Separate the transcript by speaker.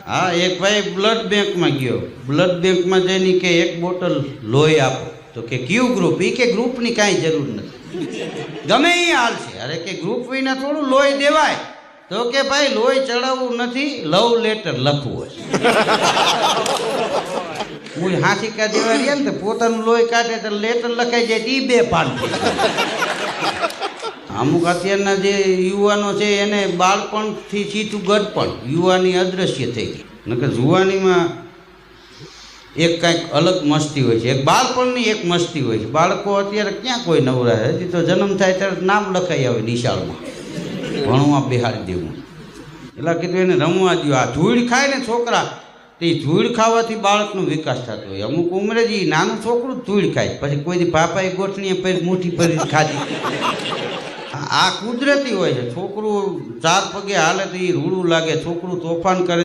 Speaker 1: હા, એક ભાઈ બ્લડ બેંકમાં ગયો. બ્લડ બેંકમાં જઈને કે એક બોટલ લોહી આપો. તો કે કયું ગ્રુપ? એ કે ગ્રુપની કાંઈ જરૂર નથી, ગમે એ હાલ છે. અરે કે ગ્રુપ વિના થોડું લોહી દેવાય. તો કે ભાઈ લોહી ચડાવવું નથી, લવ લેટર લખવું હોય. હું હાંસિકા જેવા રહ્યા ને તો પોતાનું લોહી કાઢે તો લેટર લખાઈ જાય તો 2 પાન. અમુક અત્યારના જે યુવાનો છે એને બાળપણથી સીધું ગઢપણ યુવાની અદ્રશ્ય થઈ ગઈ. નકર જુવાનીમાં એક કાંઈક અલગ મસ્તી હોય છે, એક બાળપણની એક મસ્તી હોય છે. બાળકો અત્યારે ક્યાં કોઈ નવરા હજી તો જન્મ થાય ત્યારે નામ લખાઈ આવે નિશાળમાં, ભણવા બેહાડી દેવું. એટલે કીધું એને રમવા દો. આ ધૂળ ખાય ને છોકરા, તો એ ધૂળ ખાવાથી બાળકનો વિકાસ થતો હોય. અમુક ઉંમરે જ નાનું છોકરું જ ધૂળ ખાય, પછી કોઈ પાપાએ ગોઠણીએ પહેરી મુઠ્ઠી ભરી ખાધી. આ કુદરતી હોય છે. છોકરું 4 પગે હાલે તો એ રૂડું લાગે, છોકરું તોફાન કરે